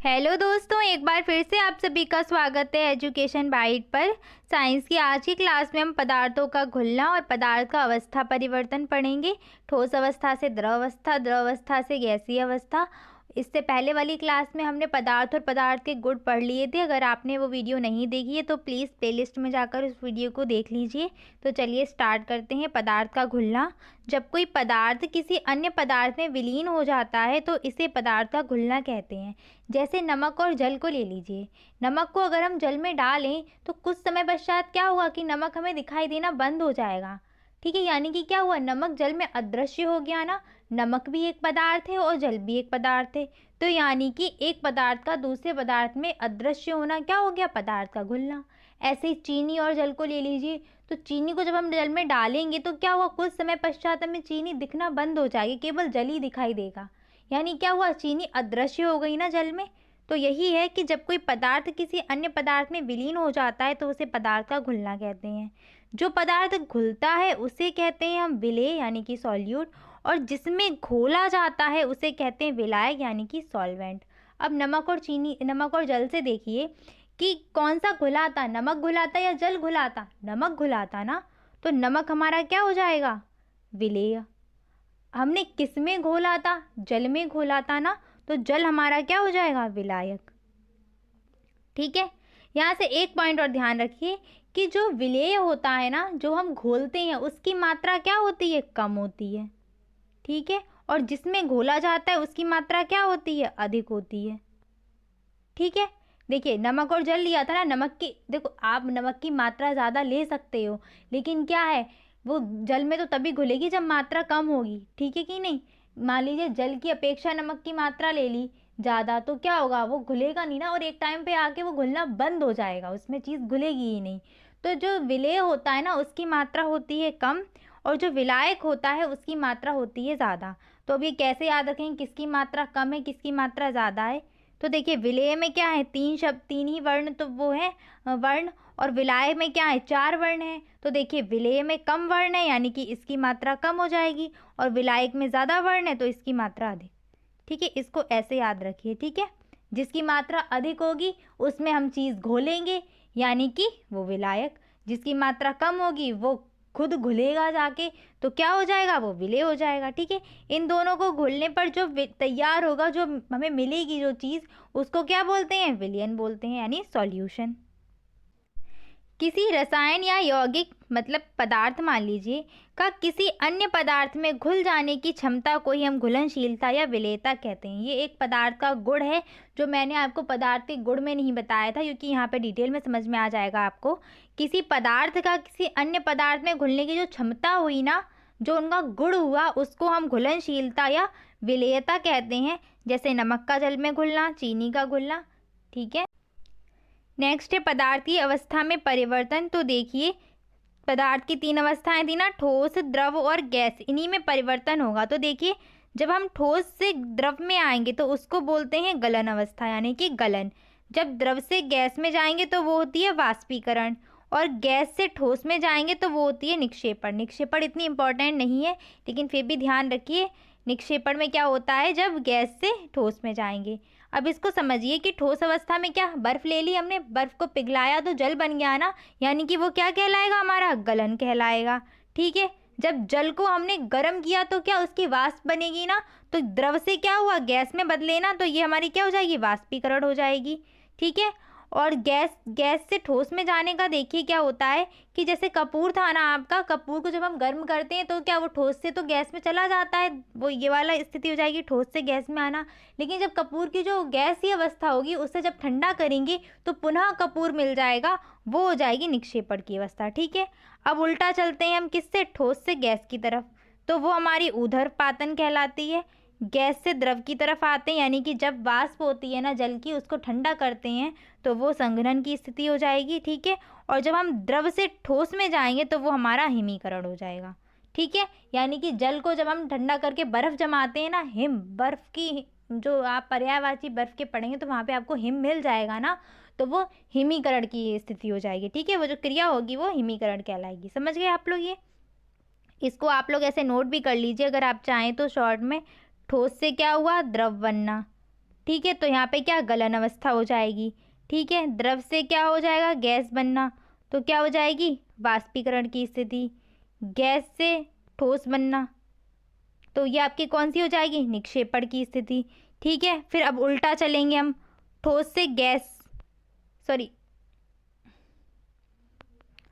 Hello दोस्तों, एक बार फिर से आप सभी का स्वागत है एजुकेशन बाइट पर। साइंस की आज की क्लास में हम पदार्थों का घुलना और पदार्थ का अवस्था परिवर्तन पढ़ेंगे। ठोस अवस्था से द्रव अवस्था, द्रव अवस्था से गैसीय अवस्था। इससे पहले वाली क्लास में हमने पदार्थ और पदार्थ के गुण पढ़ लिए थे। अगर आपने वो वीडियो नहीं देखी है तो प्लीज़ प्लेलिस्ट में जाकर उस वीडियो को देख लीजिए। तो चलिए स्टार्ट करते हैं। पदार्थ का घुलना। जब कोई पदार्थ किसी अन्य पदार्थ में विलीन हो जाता है तो इसे पदार्थ का घुलना कहते हैं। जैसे नमक और जल को ले लीजिए। नमक को अगर हम जल में डालें तो कुछ समय पश्चात क्या होगा कि नमक हमें दिखाई देना बंद हो जाएगा। ठीक है, यानी कि क्या हुआ, नमक जल में अदृश्य हो गया ना। नमक भी एक पदार्थ है और जल भी एक पदार्थ है। तो यानी कि एक पदार्थ का दूसरे पदार्थ में अदृश्य होना क्या हो गया, पदार्थ का घुलना। ऐसे ही चीनी और जल को ले लीजिए। तो चीनी को जब हम जल में डालेंगे तो क्या हुआ, कुछ समय पश्चात हमें चीनी दिखना बंद हो जाएगी, केवल जल ही दिखाई देगा। यानी क्या हुआ, चीनी अदृश्य हो गई ना जल में। तो यही है कि जब कोई पदार्थ किसी अन्य पदार्थ में विलीन हो जाता है तो उसे पदार्थ का घुलना कहते हैं। जो पदार्थ घुलता है उसे कहते हैं हम विलेय यानी कि सॉल्यूट, और जिसमें घोला जाता है उसे कहते हैं विलायक यानी कि सॉल्वेंट। अब नमक और जल से देखिए कि कौन सा घुलाता, नमक घुलाता या जल घुलाता। नमक घुलाता ना, तो नमक हमारा क्या हो जाएगा, विलेय। हमने किस में घोला था, जल में घोला था ना, तो जल हमारा क्या हो जाएगा, विलायक। ठीक है, यहाँ से एक पॉइंट और ध्यान रखिए कि जो विलेय होता है ना, जो हम घोलते हैं, उसकी मात्रा क्या होती है, कम होती है। ठीक है, और जिसमें घोला जाता है उसकी मात्रा क्या होती है, अधिक होती है। ठीक है, देखिए नमक और जल लिया था ना, नमक की देखो, आप नमक की मात्रा ज़्यादा ले सकते हो, लेकिन क्या है, वो जल में तो तभी घुलेगी जब मात्रा कम होगी। ठीक है कि नहीं। मान लीजिए जल की अपेक्षा नमक की मात्रा ले ली ज़्यादा, तो क्या होगा, वो घुलेगा नहीं ना, और एक टाइम पे आके वो घुलना बंद हो जाएगा, उसमें चीज़ घुलेगी ही नहीं। तो जो विलेय होता है ना, उसकी मात्रा होती है कम, और जो विलायक होता है उसकी मात्रा होती है ज़्यादा। तो अब ये कैसे याद रखें, किसकी मात्रा कम है किसकी मात्रा ज़्यादा है। तो देखिए विलेय में क्या है, तीन शब्द, तीन ही वर्ण, तो वो है वर्ण, और विलाय में क्या है, चार वर्ण है। तो देखिए विलेय में कम वर्ण है यानी कि इसकी मात्रा कम हो जाएगी, और विलायक में ज़्यादा वर्ण है तो इसकी मात्रा अधिक। ठीक है, इसको ऐसे याद रखिए। ठीक है, जिसकी मात्रा अधिक होगी उसमें हम चीज़ घोलेंगे यानी कि वो विलायक, जिसकी मात्रा कम होगी वो खुद घुलेगा जाके, तो क्या हो जाएगा, वो विलेय हो जाएगा। ठीक है, इन दोनों को घुलने पर जो तैयार होगा, जो हमें मिलेगी जो चीज़, उसको क्या बोलते हैं, विलयन बोलते हैं यानी सॉल्यूशन। किसी रसायन या यौगिक मतलब पदार्थ मान लीजिए का किसी अन्य पदार्थ में घुल जाने की क्षमता को ही हम घुलनशीलता या विलेयता कहते हैं। ये एक पदार्थ का गुण है, जो मैंने आपको पदार्थ के गुण में नहीं बताया था, क्योंकि यहाँ पे डिटेल में समझ में आ जाएगा आपको। किसी पदार्थ का किसी अन्य पदार्थ में घुलने की जो क्षमता हुई ना, जो उनका गुण हुआ, उसको हम घुलनशीलता या विलेयता कहते हैं। जैसे नमक का जल में घुलना, चीनी का घुलना। ठीक है, नेक्स्ट है पदार्थ की अवस्था में परिवर्तन। तो देखिए पदार्थ की तीन अवस्थाएं थी ना, ठोस, द्रव और गैस, इन्हीं में परिवर्तन होगा। तो देखिए जब हम ठोस से द्रव में आएंगे तो उसको बोलते हैं गलन अवस्था यानी कि गलन। जब द्रव से गैस में जाएंगे तो वो होती है वाष्पीकरण, और गैस से ठोस में जाएंगे तो वो होती है निक्षेपण। निक्षेपण इतनी इंपॉर्टेंट नहीं है, लेकिन फिर भी ध्यान रखिए, निक्षेपण में क्या होता है, जब गैस से ठोस में जाएंगे। अब इसको समझिए कि ठोस अवस्था में क्या, बर्फ ले ली हमने, बर्फ को पिघलाया तो जल बन गया ना, यानी कि वो क्या कहलाएगा, हमारा गलन कहलाएगा। ठीक है, जब जल को हमने गर्म किया तो क्या, उसकी वाष्प बनेगी ना, तो द्रव से क्या हुआ, गैस में बदले ना, तो ये हमारी क्या हो जाएगी, वाष्पीकरण हो जाएगी। ठीक है, और गैस से ठोस में जाने का देखिए क्या होता है कि जैसे कपूर था ना आपका, कपूर को जब हम गर्म करते हैं तो क्या, वो ठोस से तो गैस में चला जाता है, वो ये वाला स्थिति हो जाएगी, ठोस से गैस में आना। लेकिन जब कपूर की जो गैसीय अवस्था होगी उसे जब ठंडा करेंगे तो पुनः कपूर मिल जाएगा, वो हो जाएगी निक्षेपण की अवस्था। ठीक है, अब उल्टा चलते हैं हम किससे, ठोस से गैस की तरफ, तो वो हमारी ऊर्ध्वपातन कहलाती है। गैस से द्रव की तरफ आते हैं, यानी कि जब वाष्प होती है ना जल की, उसको ठंडा करते हैं तो वो संघनन की स्थिति हो जाएगी। ठीक है, और जब हम द्रव से ठोस में जाएंगे तो वो हमारा हिमीकरण हो जाएगा। ठीक है, यानी कि जल को जब हम ठंडा करके बर्फ जमाते हैं ना, हिम, बर्फ की जो आप पर्यायवाची बर्फ के पढ़ेंगे तो वहाँ पे आपको हिम मिल जाएगा ना, तो वो हिमीकरण की स्थिति हो जाएगी। ठीक है, वो जो क्रिया होगी वो हिमीकरण कहलाएगी। समझ गए आप लोग, ये इसको आप लोग ऐसे नोट भी कर लीजिए अगर आप चाहें तो शॉर्ट में। ठोस से क्या हुआ, द्रव बनना, ठीक है। तो यहाँ पे क्या गलन अवस्था हो जाएगी। ठीक है, द्रव से क्या हो जाएगा, गैस बनना, तो क्या हो जाएगी वाष्पीकरण की स्थिति। गैस से ठोस बनना, तो ये आपकी कौन सी हो जाएगी, निक्षेपण की स्थिति। ठीक है, फिर अब उल्टा चलेंगे हम, ठोस से गैस, सॉरी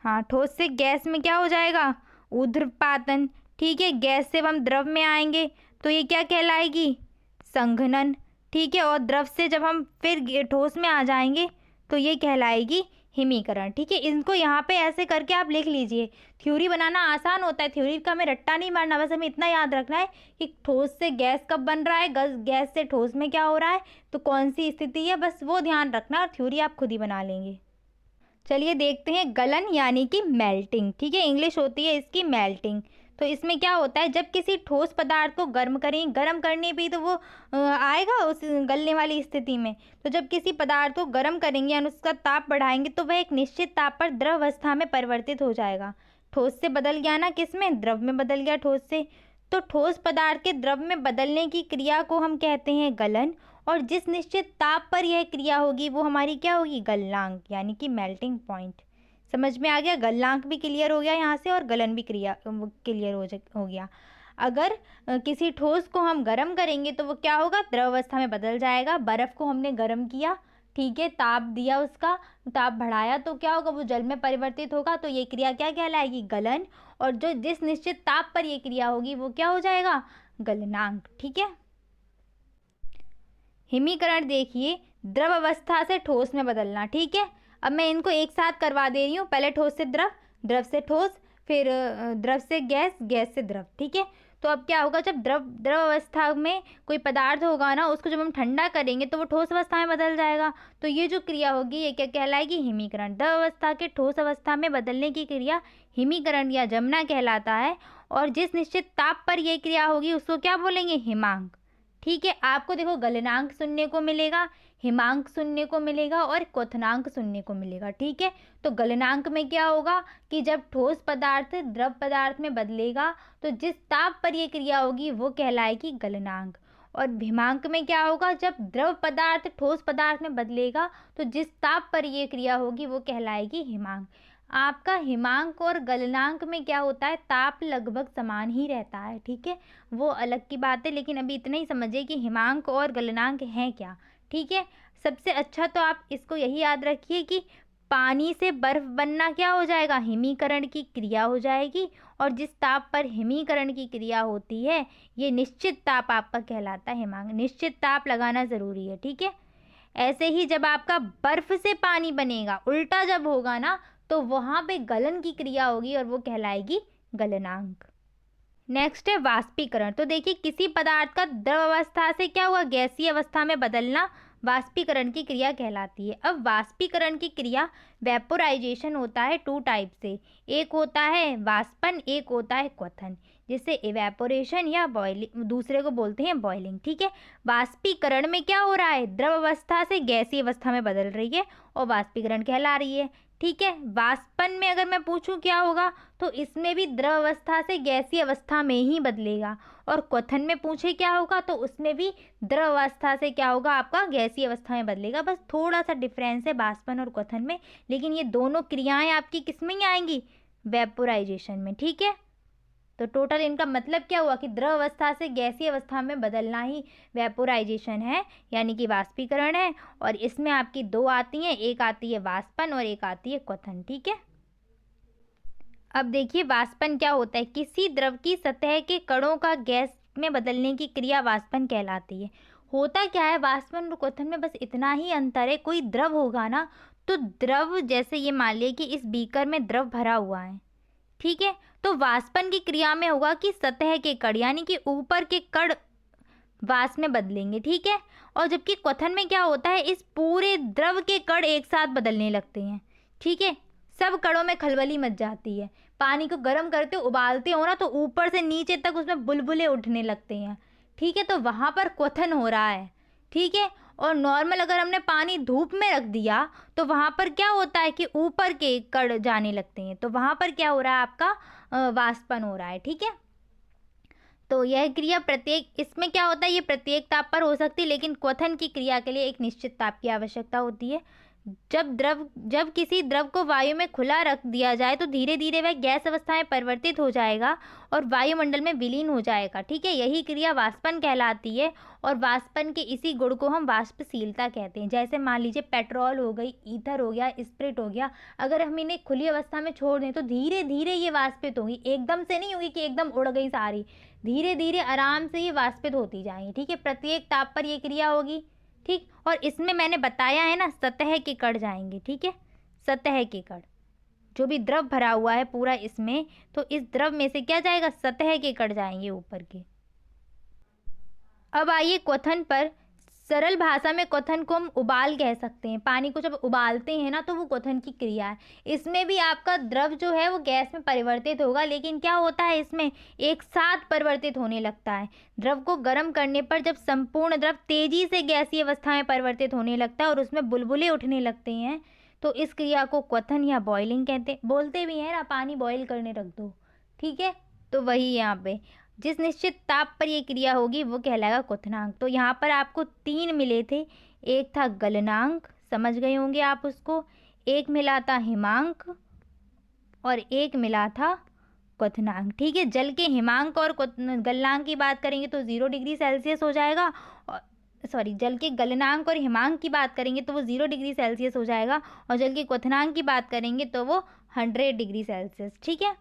हाँ, ठोस से गैस में क्या हो जाएगा, ऊर्ध्वपातन। ठीक है, गैस से हम द्रव में आएंगे तो ये क्या कहलाएगी, संघनन। ठीक है, और द्रव से जब हम फिर ठोस में आ जाएंगे तो ये कहलाएगी हिमीकरण। ठीक है, इनको यहाँ पे ऐसे करके आप लिख लीजिए। थ्योरी बनाना आसान होता है, थ्योरी का हमें रट्टा नहीं मारना, बस हमें इतना याद रखना है कि ठोस से गैस कब बन रहा है, गैस से ठोस में क्या हो रहा है, तो कौन सी स्थिति है, बस वो ध्यान रखना और थ्योरी आप खुद ही बना लेंगे। चलिए देखते हैं गलन यानी कि मेल्टिंग। ठीक है, इंग्लिश होती है इसकी मेल्टिंग। तो इसमें क्या होता है, जब किसी ठोस पदार्थ को गर्म करें, गर्म करने पे ही तो वो आएगा उस गलने वाली स्थिति में। तो जब किसी पदार्थ को गर्म करेंगे यानी उसका ताप बढ़ाएंगे तो वह एक निश्चित ताप पर द्रव अवस्था में परिवर्तित हो जाएगा। ठोस से बदल गया ना, किस में, द्रव में बदल गया ठोस से। तो ठोस पदार्थ के द्रव में बदलने की क्रिया को हम कहते हैं गलन, और जिस निश्चित ताप पर यह क्रिया होगी वो हमारी क्या होगी, गलनांक यानी कि मेल्टिंग पॉइंट। समझ में आ गया, गलनांक भी क्लियर हो गया यहाँ से और गलन भी क्लियर हो गया। अगर किसी ठोस को हम गर्म करेंगे तो वो क्या होगा, द्रव अवस्था में बदल जाएगा। बर्फ़ को हमने गर्म किया, ठीक है, ताप दिया, उसका ताप बढ़ाया, तो क्या होगा, वो जल में परिवर्तित होगा। तो ये क्रिया क्या कहलाएगी, गलन। और जो जिस निश्चित ताप पर ये क्रिया होगी वो क्या हो जाएगा, गलनांक। ठीक है, हिमीकरण देखिए, द्रव अवस्था से ठोस में बदलना। ठीक है, अब मैं इनको एक साथ करवा दे रही हूँ, पहले ठोस से द्रव, द्रव से ठोस, फिर द्रव से गैस, गैस से द्रव। ठीक है, तो अब क्या होगा, जब द्रव अवस्था में कोई पदार्थ होगा ना, उसको जब हम ठंडा करेंगे तो वो ठोस अवस्था में बदल जाएगा। तो ये जो क्रिया होगी ये क्या कहलाएगी, हिमीकरण। द्रव अवस्था के ठोस अवस्था में बदलने की क्रिया हिमीकरण या जमना कहलाता है। और जिस निश्चित ताप पर यह क्रिया होगी उसको क्या बोलेंगे, हिमांक। ठीक है, आपको देखो गलनांक सुनने को मिलेगा, हिमांक सुनने को मिलेगा और क्वथनांक सुनने को मिलेगा। ठीक है, तो गलनांक में क्या होगा कि जब ठोस पदार्थ द्रव पदार्थ में बदलेगा तो जिस ताप पर यह क्रिया होगी वो कहलाएगी गलनांक। और हिमांक में क्या होगा, जब द्रव पदार्थ ठोस पदार्थ में बदलेगा तो जिस ताप पर यह क्रिया होगी वो कहलाएगी हिमांक। आपका हिमांक और गलनांक में क्या होता है, ताप लगभग समान ही रहता है। ठीक है, वो अलग की बात है, लेकिन अभी इतना ही समझिए कि हिमांक और गलनांक हैं क्या। ठीक है, सबसे अच्छा तो आप इसको यही याद रखिए कि पानी से बर्फ बनना क्या हो जाएगा, हिमीकरण की क्रिया हो जाएगी। और जिस ताप पर हिमीकरण की क्रिया होती है ये निश्चित ताप आपका कहलाता है हिमांक। निश्चित ताप लगाना ज़रूरी है। ठीक है, ऐसे ही जब आपका बर्फ से पानी बनेगा, उल्टा जब होगा ना, तो वहाँ पे गलन की क्रिया होगी और वो कहलाएगी गलनांक। नेक्स्ट है वाष्पीकरण। तो देखिए, किसी पदार्थ का द्रव अवस्था से क्या हुआ, गैसीय अवस्था में बदलना वाष्पीकरण की क्रिया कहलाती है। अब वाष्पीकरण की क्रिया वेपोराइजेशन होता है टू टाइप से, एक होता है वाष्पन, एक होता है क्वथन, जिसे इवेपोरेशन या बॉइलिंग, दूसरे को बोलते हैं बॉइलिंग। ठीक है, वाष्पीकरण में क्या हो रहा है, द्रव अवस्था से गैसीय अवस्था में बदल रही है और वाष्पीकरण कहला रही है। ठीक है, वाष्पन में अगर मैं पूछूं क्या होगा, तो इसमें भी द्रव अवस्था से गैसीय अवस्था में ही बदलेगा। और क्वथन में पूछे क्या होगा, तो उसमें भी द्रव अवस्था से क्या होगा, आपका गैसीय अवस्था में बदलेगा। बस थोड़ा सा डिफरेंस है वाष्पन और क्वथन में, लेकिन ये दोनों क्रियाएं आपकी किस में ही आएंगी, वेपोराइजेशन में। ठीक है, तो टोटल इनका मतलब क्या हुआ कि द्रव अवस्था से गैसीय अवस्था में बदलना ही वेपोराइजेशन है, यानी कि वाष्पीकरण है। और इसमें आपकी दो आती हैं, एक आती है वाष्पन और एक आती है क्वथन। ठीक है, अब देखिए वाष्पन क्या होता है, किसी द्रव की सतह के कणों का गैस में बदलने की क्रिया वाष्पन कहलाती है। होता क्या है, वाष्पन और क्वथन में बस इतना ही अंतर है, कोई द्रव होगा ना, तो द्रव जैसे ये मान लिया कि इस बीकर में द्रव भरा हुआ है। ठीक है, तो वाष्पन की क्रिया में होगा कि सतह के कण यानी कि ऊपर के कण वाष्प में बदलेंगे। ठीक है, और जबकि क्वथन में क्या होता है, इस पूरे द्रव के कण एक साथ बदलने लगते हैं। ठीक है, सब कणों में खलबली मच जाती है। पानी को गर्म करते उबालते हो ना, तो ऊपर से नीचे तक उसमें बुलबुले उठने लगते हैं। ठीक है, तो वहाँ पर क्वथन हो रहा है। ठीक है, और नॉर्मल अगर हमने पानी धूप में रख दिया तो वहाँ पर क्या होता है कि ऊपर के कण जाने लगते हैं, तो वहाँ पर क्या हो रहा है, आपका वाष्पन हो रहा है। ठीक है, तो यह क्रिया प्रत्येक, इसमें क्या होता है, ये प्रत्येक ताप पर हो सकती है, लेकिन क्वथन की क्रिया के लिए एक निश्चित ताप की आवश्यकता होती है। जब किसी द्रव को वायु में खुला रख दिया जाए तो धीरे धीरे वह गैस अवस्था में परिवर्तित हो जाएगा और वायुमंडल में विलीन हो जाएगा। ठीक है, यही क्रिया वाष्पन कहलाती है और वाष्पन के इसी गुण को हम वाष्पशीलता कहते हैं। जैसे मान लीजिए पेट्रोल हो गई, ईथर हो गया, स्प्रिट हो गया, अगर हम इन्हें खुली अवस्था में छोड़ दें तो धीरे धीरे ये वाष्पित होगी, एकदम से नहीं होगी कि एकदम उड़ गई सारी, धीरे धीरे आराम से ये वाष्पित होती जाएंगी। ठीक है, प्रत्येक ताप पर ये क्रिया होगी। ठीक, और इसमें मैंने बताया है ना, सतह के कण जाएंगे। ठीक है, सतह के कण, जो भी द्रव भरा हुआ है पूरा इसमें, तो इस द्रव में से क्या जाएगा, सतह के कण जाएंगे ऊपर के। अब आइए क्वथन पर। सरल भाषा में क्वथन को हम उबाल कह सकते हैं। पानी को जब उबालते हैं ना तो वो क्वथन की क्रिया है। इसमें भी आपका द्रव जो है वो गैस में परिवर्तित होगा, लेकिन क्या होता है, इसमें एक साथ परिवर्तित होने लगता है। द्रव को गर्म करने पर जब संपूर्ण द्रव तेजी से गैसीय अवस्था में परिवर्तित होने लगता है और उसमें बुलबुले उठने लगते हैं, तो इस क्रिया को क्वथन या बॉइलिंग कहते हैं। बोलते भी हैं ना, पानी बॉईल करने रख दो। ठीक है, तो वही यहाँ पे जिस निश्चित ताप पर ये क्रिया होगी वो कहलाएगा क्वथनांक। तो यहाँ पर आपको 3 मिले थे, एक था गलनांक, समझ गए होंगे आप उसको, एक मिला था हिमांक और एक मिला था क्वथनांक। ठीक है, जल के हिमांक और गलनांक की बात करेंगे तो 0 डिग्री सेल्सियस हो जाएगा, और सॉरी, जल के गलनांक और हिमांक की बात करेंगे तो वो 0 डिग्री सेल्सियस हो जाएगा, और जल के क्वथनांक की बात करेंगे तो वो 100 डिग्री सेल्सियस। ठीक है,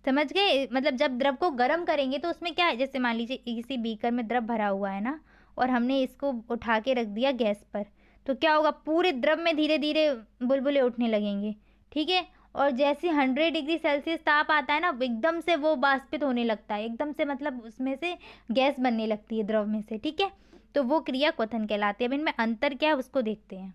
समझ गए। मतलब जब द्रव को गर्म करेंगे तो उसमें क्या है, जैसे मान लीजिए किसी बीकर में द्रव भरा हुआ है ना, और हमने इसको उठा के रख दिया गैस पर, तो क्या होगा, पूरे द्रव में धीरे धीरे बुलबुले उठने लगेंगे। ठीक है, और जैसे 100 डिग्री सेल्सियस ताप आता है ना, एकदम से वो वाष्पित होने लगता है, एकदम से मतलब उसमें से गैस बनने लगती है द्रव में से। ठीक है, तो वो क्रिया क्वथन कहलाती है। अब इनमें अंतर क्या है उसको देखते हैं।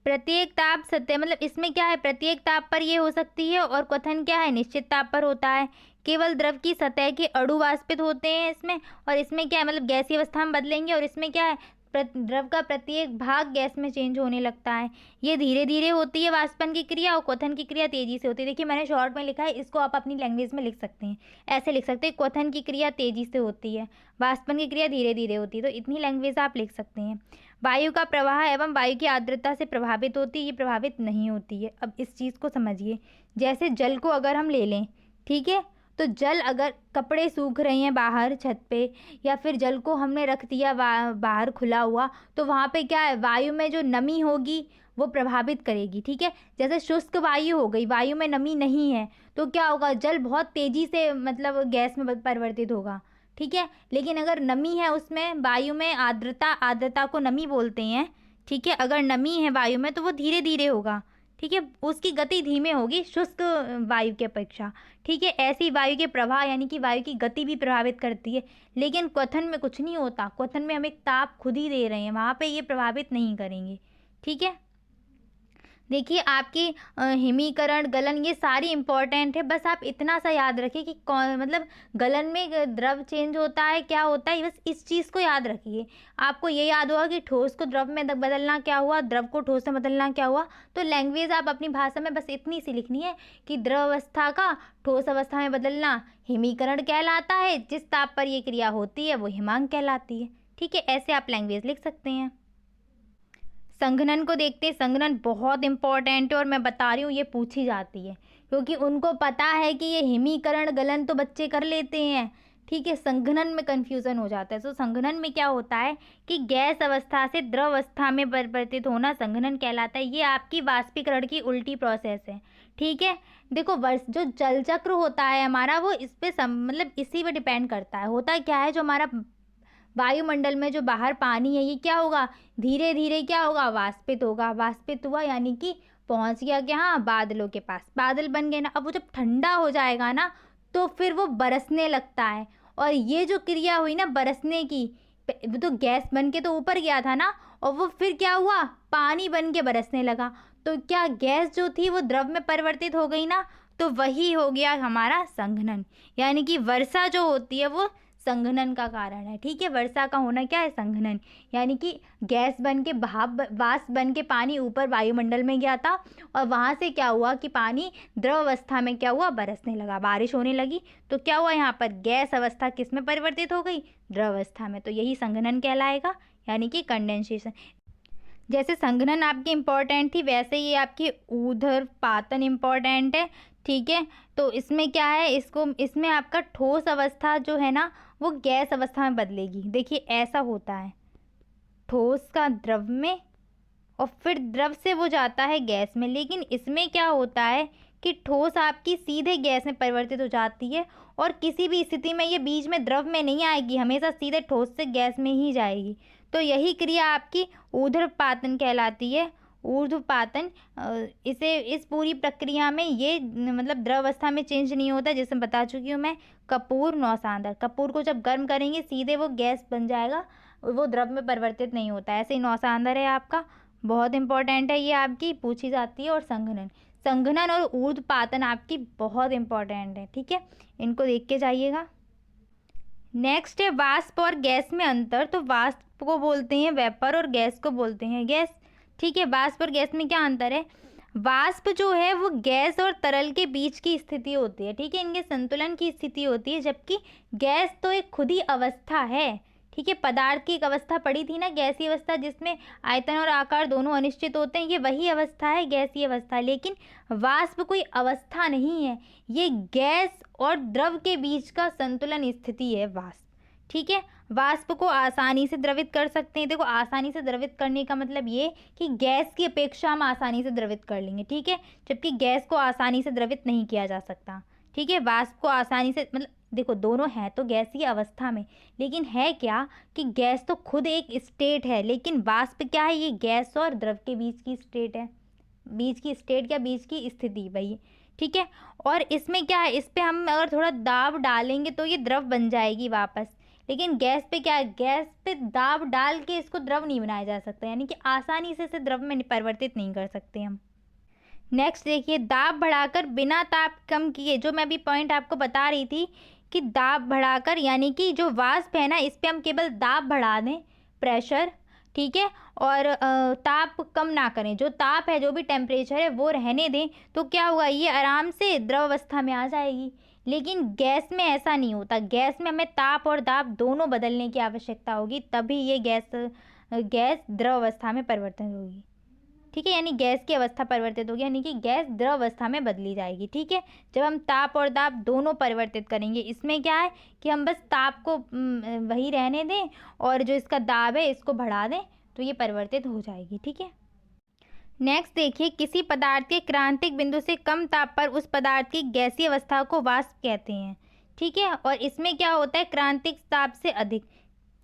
प्रत्येक ताप सतह, मतलब इसमें क्या है, प्रत्येक ताप पर ये हो सकती है, और क्वथन क्या है, निश्चित ताप पर होता है। केवल द्रव की सतह के अणु वाष्पित होते हैं इसमें, और इसमें क्या है, मतलब गैसीय अवस्था में बदलेंगे, और इसमें क्या है, द्रव का प्रत्येक भाग गैस में चेंज होने लगता है। ये धीरे धीरे होती है वाष्पन की क्रिया, और क्वथन की क्रिया तेजी से होती है। देखिए मैंने शॉर्ट में लिखा है, इसको आप अपनी लैंग्वेज में लिख सकते हैं, ऐसे लिख सकते हैं, क्वथन की क्रिया तेजी से होती है, वाष्पन की क्रिया धीरे धीरे होती है। तो इतनी लैंग्वेज आप लिख सकते हैं। वायु का प्रवाह एवं वायु की आर्द्रता से प्रभावित होती है, ये प्रभावित नहीं होती है। अब इस चीज़ को समझिए, जैसे जल को अगर हम ले लें, ठीक है, तो जल, अगर कपड़े सूख रहे हैं बाहर छत पे, या फिर जल को हमने रख दिया बाहर खुला हुआ, तो वहाँ पे क्या है, वायु में जो नमी होगी वो प्रभावित करेगी। ठीक है, जैसे शुष्क वायु हो गई, वायु में नमी नहीं है, तो क्या होगा, जल बहुत तेज़ी से मतलब गैस में परिवर्तित होगा। ठीक है, लेकिन अगर नमी है उसमें, वायु में आर्द्रता को नमी बोलते हैं। ठीक है, अगर नमी है वायु में तो वो धीरे धीरे होगा। ठीक है, उसकी गति धीमे होगी शुष्क वायु की अपेक्षा। ठीक है, ऐसी वायु के प्रवाह यानी कि वायु की गति भी प्रभावित करती है, लेकिन क्वथन में कुछ नहीं होता। क्वथन में हम एक ताप खुद ही दे रहे हैं, वहाँ पे ये प्रभावित नहीं करेंगे। ठीक है, देखिए आपकी हिमीकरण, गलन, ये सारी इंपॉर्टेंट है। बस आप इतना सा याद रखिए कि कौन, मतलब गलन में द्रव चेंज होता है, क्या होता है, बस इस चीज़ को याद रखिए। आपको ये याद होगा कि ठोस को द्रव में बदलना क्या हुआ, द्रव को ठोस में बदलना क्या हुआ। तो लैंग्वेज आप अपनी भाषा में बस इतनी सी लिखनी है कि द्रव अवस्था का ठोस अवस्था में बदलना हिमीकरण कहलाता है, जिस ताप पर ये क्रिया होती है वो हिमांक कहलाती है। ठीक है, ऐसे आप लैंग्वेज लिख सकते हैं। संघनन को देखते हैं। संघनन बहुत इंपॉर्टेंट है, और मैं बता रही हूँ ये पूछी जाती है, क्योंकि उनको पता है कि ये हिमीकरण गलन तो बच्चे कर लेते हैं। ठीक है, संघनन में कन्फ्यूज़न हो जाता है। तो संघनन में क्या होता है कि गैस अवस्था से द्रव अवस्था में परिवर्तित होना संघनन कहलाता है। ये आपकी वाष्पीकरण की उल्टी प्रोसेस है। ठीक है, देखो जो जल चक्र होता है हमारा, वो इस पे मतलब इसी पे डिपेंड करता है। होता क्या है, जो हमारा वायुमंडल में जो बाहर पानी है, ये क्या होगा, धीरे धीरे क्या होगा, वाष्पित होगा। वाष्पित हुआ यानी कि पहुंच गया क्या, बादलों के पास, बादल बन गए ना। अब वो जब ठंडा हो जाएगा ना, तो फिर वो बरसने लगता है। और ये जो क्रिया हुई ना बरसने की, वो तो गैस बन के तो ऊपर गया था ना, और वो फिर क्या हुआ, पानी बन के बरसने लगा। तो क्या गैस जो थी वो द्रव में परिवर्तित हो गई ना, तो वही हो गया हमारा संघनन। यानी कि वर्षा जो होती है वो संघनन का कारण है। ठीक है, वर्षा का होना क्या है? संघनन, यानी कि गैस बन के वाष्प बन के पानी ऊपर वायुमंडल में गया था और वहाँ से क्या हुआ कि पानी द्रव अवस्था में क्या हुआ? बरसने लगा, बारिश होने लगी। तो क्या हुआ यहाँ पर? गैस अवस्था किस में परिवर्तित हो गई? द्रव अवस्था में। तो यही संघनन कहलाएगा, यानी कि कंडेंसेशन। जैसे संघनन आपकी इम्पोर्टेंट थी, वैसे ये आपकी ऊर्ध्वपातन इम्पोर्टेंट है। ठीक है, तो इसमें क्या है, इसमें आपका ठोस अवस्था जो है ना वो गैस अवस्था में बदलेगी। देखिए ऐसा होता है, ठोस का द्रव में और फिर द्रव से वो जाता है गैस में। लेकिन इसमें क्या होता है कि ठोस आपकी सीधे गैस में परिवर्तित हो जाती है और किसी भी स्थिति में ये बीच में द्रव में नहीं आएगी, हमेशा सीधे ठोस से गैस में ही जाएगी। तो यही क्रिया आपकी ऊर्ध्वपातन कहलाती है। ऊर्ध्वपातन, इसे इस पूरी प्रक्रिया में ये मतलब द्रव अवस्था में चेंज नहीं होता, जैसे बता चुकी हूँ मैं। कपूर नौसांदर, कपूर को जब गर्म करेंगे सीधे वो गैस बन जाएगा, वो द्रव में परिवर्तित नहीं होता। ऐसे ही नौसांदर है आपका, बहुत इंपॉर्टेंट है, ये आपकी पूछी जाती है। और संघनन और ऊर्ध्वपातन आपकी बहुत इंपॉर्टेंट है। ठीक है, इनको देख के जाइएगा। नेक्स्ट है वाष्प और गैस में अंतर। तो वाष्प को बोलते हैं वेपर और गैस को बोलते हैं गैस। ठीक है, वाष्प और गैस में क्या अंतर है? वाष्प जो है वो गैस और तरल के बीच की स्थिति होती है। ठीक है, इनके संतुलन की स्थिति होती है, जबकि गैस तो एक खुद ही अवस्था है। ठीक है, पदार्थ की एक अवस्था पड़ी थी ना, गैसीय अवस्था, जिसमें आयतन और आकार दोनों अनिश्चित होते हैं, ये वही अवस्था है गैसीय अवस्था। लेकिन वाष्प कोई अवस्था नहीं है, ये गैस और द्रव के बीच का संतुलन स्थिति है वाष्प। ठीक है, वाष्प को आसानी से द्रवित कर सकते हैं। देखो आसानी से द्रवित करने का मतलब ये कि गैस की अपेक्षा हम आसानी से द्रवित कर लेंगे। ठीक है, जबकि गैस को आसानी से द्रवित नहीं किया जा सकता। ठीक है, वाष्प को आसानी से, मतलब देखो दोनों हैं तो गैसीय अवस्था में, लेकिन है क्या कि गैस तो खुद एक स्टेट है, लेकिन वाष्प क्या है? ये गैस और द्रव के बीच की स्टेट है। बीच की स्टेट क्या? बीच की स्थिति वही। ठीक है, और इसमें क्या है, इस पे हम अगर थोड़ा दाब डालेंगे तो ये द्रव बन जाएगी वापस। लेकिन गैस पे क्या है? गैस पे दाब डाल के इसको द्रव नहीं बनाया जा सकता, यानी कि आसानी से इसे द्रव में परिवर्तित नहीं कर सकते हम। नेक्स्ट देखिए, दाब बढ़ाकर बिना ताप कम किए, जो मैं अभी पॉइंट आपको बता रही थी कि दाब बढ़ाकर, यानी कि जो वाष्प है ना इस पे हम केवल दाब बढ़ा दें, प्रेशर। ठीक है, और ताप कम ना करें, जो ताप है, जो भी टेम्परेचर है वो रहने दें, तो क्या हुआ? ये आराम से द्रव अवस्था में आ जाएगी। लेकिन गैस में ऐसा नहीं होता, गैस में हमें ताप और दाब दोनों बदलने की आवश्यकता होगी, तभी ये गैस द्रव अवस्था में परिवर्तन होगी। ठीक है, यानी गैस की अवस्था परिवर्तित होगी, यानी कि गैस द्रव अवस्था में बदली जाएगी। ठीक है, जब हम ताप और दाब दोनों परिवर्तित करेंगे। इसमें क्या है कि हम बस ताप को वही रहने दें और जो इसका दाब है इसको बढ़ा दें, तो ये परिवर्तित हो जाएगी। ठीक है, नेक्स्ट देखिए, किसी पदार्थ के क्रांतिक बिंदु से कम ताप पर उस पदार्थ की गैसीय अवस्था को वाष्प कहते हैं। ठीक है, और इसमें क्या होता है? क्रांतिक ताप से अधिक।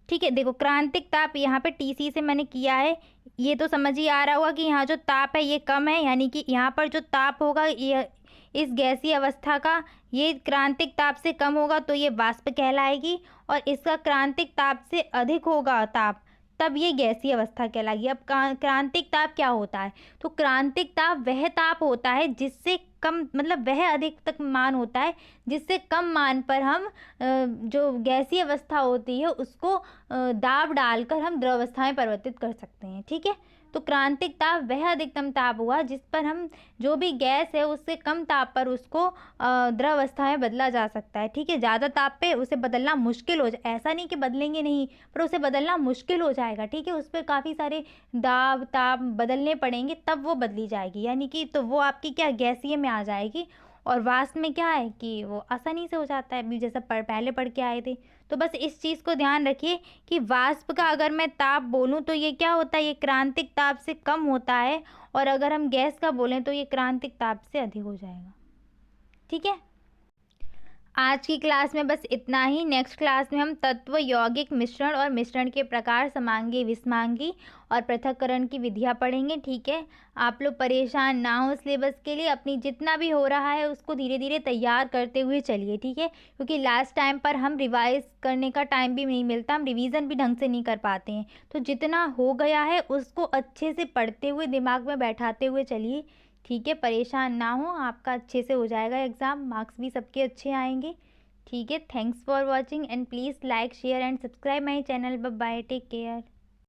ठीक है, देखो क्रांतिक ताप यहाँ पे TC से मैंने किया है, ये तो समझ ही आ रहा होगा कि यहाँ जो ताप है ये कम है, यानी कि यहाँ पर जो ताप होगा ये इस गैसीय अवस्था का, ये क्रांतिक ताप से कम होगा तो ये वाष्प कहलाएगी, और इसका क्रांतिक ताप से अधिक होगा ताप, तब ये गैसीय अवस्था कहलाएगी। अब क्रांतिक ताप क्या होता है? तो क्रांतिक ताप वह ताप होता है जिससे कम, मतलब वह अधिक तक मान होता है जिससे कम मान पर हम जो गैसीय अवस्था होती है उसको दाब डालकर हम द्रव अवस्था में परिवर्तित कर सकते हैं। ठीक है, तो क्रांतिक ताप वह अधिकतम ताप हुआ जिस पर हम जो भी गैस है उससे कम ताप पर उसको द्रव अवस्था में बदला जा सकता है। ठीक है, ज़्यादा ताप पे उसे बदलना मुश्किल हो जाए, ऐसा नहीं कि बदलेंगे नहीं, पर उसे बदलना मुश्किल हो जाएगा। ठीक है, उस पर काफ़ी सारे दाब ताप बदलने पड़ेंगे तब वो बदली जाएगी, यानी कि तो वो आपकी क्या गैसीय में आ जाएगी। और वाष्प में क्या है कि वो आसानी से हो जाता है, अभी जैसा पहले पढ़ के आए थे। तो बस इस चीज़ को ध्यान रखिए कि वाष्प का अगर मैं ताप बोलूँ तो ये क्या होता है? ये क्रांतिक ताप से कम होता है, और अगर हम गैस का बोलें तो ये क्रांतिक ताप से अधिक हो जाएगा। ठीक है, आज की क्लास में बस इतना ही। नेक्स्ट क्लास में हम तत्व, यौगिक, मिश्रण और मिश्रण के प्रकार, समांगी, विषमांगी और पृथक्करण की विधियाँ पढ़ेंगे। ठीक है, आप लोग परेशान ना हो सिलेबस के लिए, अपनी जितना भी हो रहा है उसको धीरे धीरे तैयार करते हुए चलिए। ठीक है, क्योंकि लास्ट टाइम पर हम रिवाइज करने का टाइम भी नहीं मिलता, हम रिवीजन भी ढंग से नहीं कर पाते हैं। तो जितना हो गया है उसको अच्छे से पढ़ते हुए दिमाग में बैठाते हुए चलिए। ठीक है, परेशान ना हो, आपका अच्छे से हो जाएगा एग्ज़ाम, मार्क्स भी सबके अच्छे आएंगे। ठीक है, thanks for watching and please like share and subscribe my channel. Bye bye, take care.